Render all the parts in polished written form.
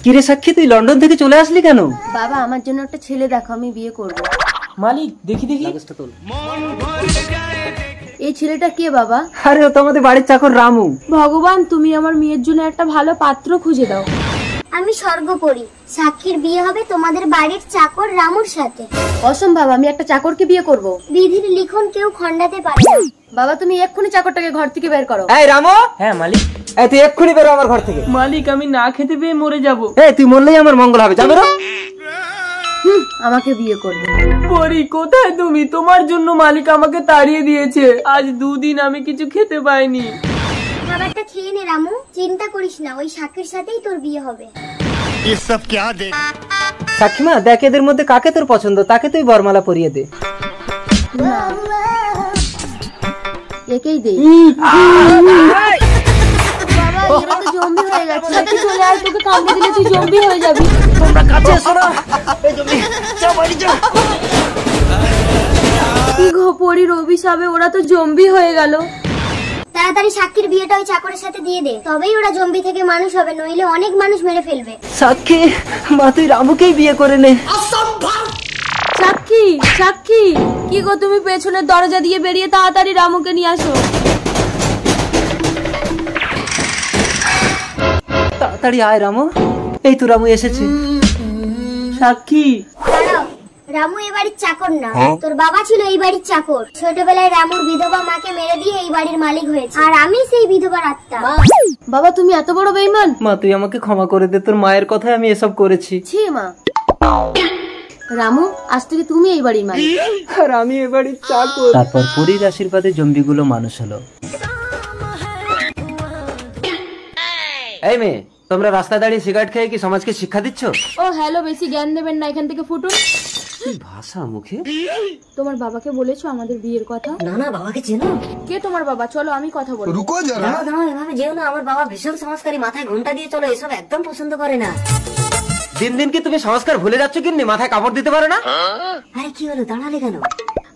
কিরে সাক্ষী, তুই লন্ডন থেকে চলে আসলি কেন? বাবা আমার জন্য একটা ছেলে দেখো, আমি বিয়ে করব। মালিক দেখি দেখি কাগজটা তোল। এই ছেলেটা কে বাবা? আরে ও তো আমাদের বাড়ির চাকর রামু। ভগবান তুমি আমার মেয়ের জন্য একটা ভালো পাত্র খুঁজে দাও। আমি স্বর্গপরী, সাক্ষীর বিয়ে হবে তোমাদের বাড়ির চাকর রামুর সাথে। অসম্ভব, আমি একটা চাকরকে বিয়ে করব। বিধির লিখন কেউ খণ্ডাতে পারে না। বাবা তুমি এক্ষুনি চাকরটাকে ঘর থেকে বের করো। এই রামু। হ্যাঁ মালিক। এই তুই এক্ষুনি বেরো আমার ঘর থেকে। মালিক আমি না খেতে পেয়ে মরে যাব। এই তুই মরলেই আমার মঙ্গল হবে, যা বেরো। আমাকে বিয়ে করবে। পরি কোথায় তুমি? তোমার জন্য মালিক আমাকে তাড়িয়ে দিয়েছে। আজ 2 দিন আমি কিছু খেতে পাইনি। খাবারটা খেয়ে নে রামু, চিন্তা করিস না, ওই সাক্ষীর সাথেই তোর বিয়ে হবে। সাক্ষী মা, দেখ এদের মধ্যে কাকে তোর পছন্দ, তাকে তুই বরমালা পরিয়ে দে। একেই দে। বাবা এরা তো জম্বি হয়ে গেছে। তুই চলে আয়, তোকে কামড়ে দিলে তুই জম্বি হয়ে যাবি। তোমরা কাছে এসো না। এই জম্বি, যাও বাড়ি যাও। কি গো পরির অভিশাপে ওরা তো জম্বি হয়ে গেল। তাড়াতাড়ি সাক্ষীর বিয়েটা ওই চাকরের সাথে দিয়ে দে, তবেই ওরা জম্বি থেকে মানুষ হবে, নইলে অনেক মানুষ মেরে ফেলবে। সাক্ষী মা, তুই রামুকেই বিয়ে করে নে। সাক্ষী সাক্ষী, কি গো তুমি পেছনের দরজা দিয়ে বেরিয়ে তাড়াতাড়ি রামুকে নিয়ে আসো। তাড়াতাড়ি আয় রামু। এই তো রামু এসেছে। সাক্ষী দাঁড়াও, রামু এই বাড়ির চাকর না, তোর বাবা ছিল এই বাড়ির চাকর। ছোটবেলায় রামুর বিধবা মাকে মেরে দিয়ে এই বাড়ির মালিক হয়েছে, আর আমি সেই বিধবার আত্মা। বাবা তুমি এত বড় বেঈমান। মা তুই আমাকে ক্ষমা করে দে, তোর মায়ের কথায় আমি এসব করেছি। ছি মা। রামু আজ থেকে তুমি এই বাড়ির মালিক, আর আমি এ বাড়ির চাকর। তারপর পরীর আশীর্বাদে জম্বিগুলো মানুষ হলো। এই মেয়ে, তোমরা রাস্তায় দাঁড়িয়ে সিগারেট খেয়ে কি সমাজকে শিক্ষা দিচ্ছ? ও হ্যালো, বেশি জ্ঞান দেবেন না, এখান থেকে ফুটুন। কি ভাষা মুখে। তোমার বাবাকে বলেছো আমাদের বিয়ের কথা? না না, বাবাকে চেনো? কে তোমার বাবা? চলো আমি কথা বলবো। দাঁড়াও দাঁড়াও, এভাবে যেও না। আমার বাবা ভীষণ সংস্কারী, মাথায় ঘোমটা দিয়ে চলো, এসব একদম পছন্দ করে না। দিন দিন কি তুমি সংস্কার ভুলে যাচ্ছ? কিন্নি মাথায় কাপড় দিতে পারো না? আরে কি হলো, দাঁড়ালে কেন?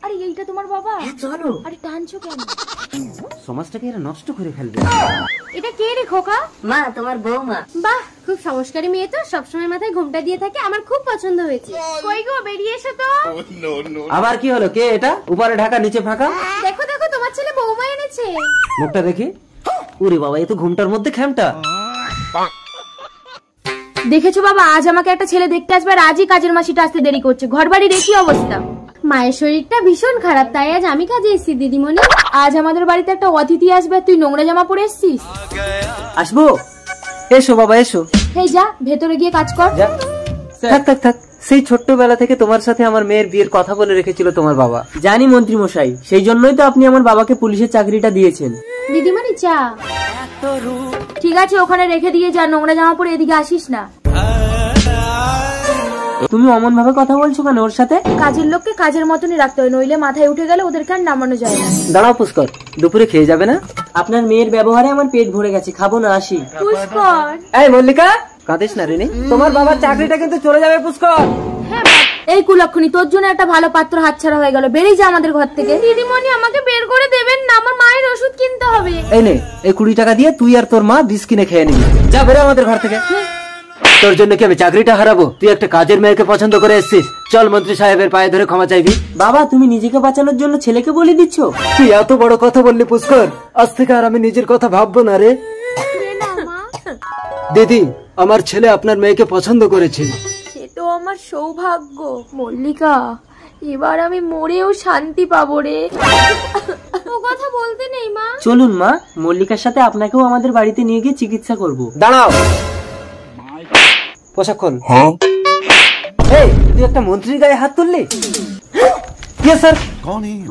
আরে এইটা তোমার বাবা? হ্যাঁ চলো। আরে টানছো কেন? সমাজটাকে এরা নষ্ট করে ফেলবে। এটা কে রে খোকা? মা, তোমার বৌমা। বাহ, খুব সংস্কারী মেয়ে তো, সবসময় মাথায় ঘোমটা দিয়ে থাকে, আমার খুব পছন্দ হয়েছে। কই গো বেরিয়ে এসো তো। আবার কি হলো? কে এটা? উপরে ঢাকা নিচে ফাঁকা। দেখো দেখো, তোমার ছেলে বৌমা এনেছে। মুখটা দেখি। ওরে বাবা, এ তো ঘুমটার মধ্যে খ্যামটা। দেখেছো বাবা, আজ আমাকে একটা ছেলে দেখতে আসবে, আর আজই কাজের মাসিটা আসতে দেরি করছে। ঘর বাড়ির একই অবস্থা। মায়ের শরীরটা ভীষণ খারাপ, তাই আজ আমি কাজে এসেছি। দিদিমণি, আজ আমাদের বাড়িতে একটা অতিথি আসবে, তুই নোংরা জামা পরে এসেছিস। আসবো? এসো বাবা এসো। হেই যা, ভেতরে গিয়ে কাজ কর। যা। থাক থাক থাক, সেই ছোট্টবেলা থেকে তোমার সাথে আমার মেয়ের বিয়ের কথা বলে রেখেছিল তোমার বাবা। জানি মন্ত্রী মশাই, সেই জন্যই তো আপনি আমার বাবাকে পুলিশের চাকরিটা দিয়েছেন। দিদিমণি চা। ঠিক আছে, ওখানে রেখে দিয়ে যা, নোংরা জামা পরে এদিকে আসিস না। তুমি অমন ভাবে কথা বলছো কেন ওর সাথে? কাজের লোককে কাজের মতনই রাখতে হয়, নইলে মাথায় উঠে গেলে ওদেরকে আর নামানো যায় না। দাঁড়াও পুষ্কর, দুপুরে খেয়ে যাবে না? আপনার মেয়ের ব্যবহারে আমার পেট ভরে গেছে, খাবো না, আসি। পুষ্কর। এই মল্লিকা, কাঁদিস না রে। তোমার বাবার চাকরিটা কিন্তু চলে যাবে পুষ্কর। হ্যাঁ এই কুলক্ষণী, তোর জন্য একটা ভালো পাত্র হাতছাড়া হয়ে গেল, বেরিয়ে যা আমাদের ঘর থেকে। দিদিমণি আমাকে বের করে দেবেন না, আমার মায়ের ওষুধ কিনতে হবে। এই নে, এই 20 টাকা দিয়ে তুই আর তোর মা বিষ কিনে খেয়ে নিবি। যা বেরো আমাদের ঘর থেকে। তোর জন্য কি আমি চাকরিটা হারাবো? তুই একটা কাজের মেয়েকে পছন্দ করে এসেছিস। চল মন্ত্রী সাহেবের পায়ে ধরে ক্ষমা চাইবি। বাবা তুমি নিজেকে বাঁচানোর জন্য ছেলেকে বলে দিচ্ছ? তুই এত বড় কথা বললি পুষ্কর, আজ থেকে আর আমি নিজের কথা ভাববো না রে। দিদি, আমার ছেলে আপনার মেয়েকে পছন্দ করেছে। সে তো আমার সৌভাগ্য। মল্লিকা, এবার আমি মরেও শান্তি পাবো রে। ও কথা বলতে নেই মা। চলুন মা, মল্লিকার সাথে আপনাকেও আমাদের বাড়িতে নিয়ে গিয়ে চিকিৎসা করব। দাঁড়াও, পোশাক খোল। এই তুই একটা মন্ত্রীর গায়ে হাত তুললি? স্যার।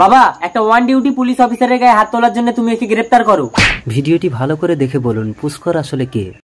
বাবা, একটা ওয়ান ডিউটি পুলিশ অফিসারের গায়ে হাত তোলার জন্য তুমি একে গ্রেফতার করো। ভিডিওটি ভালো করে দেখে বলুন পুষ্কর আসলে কে।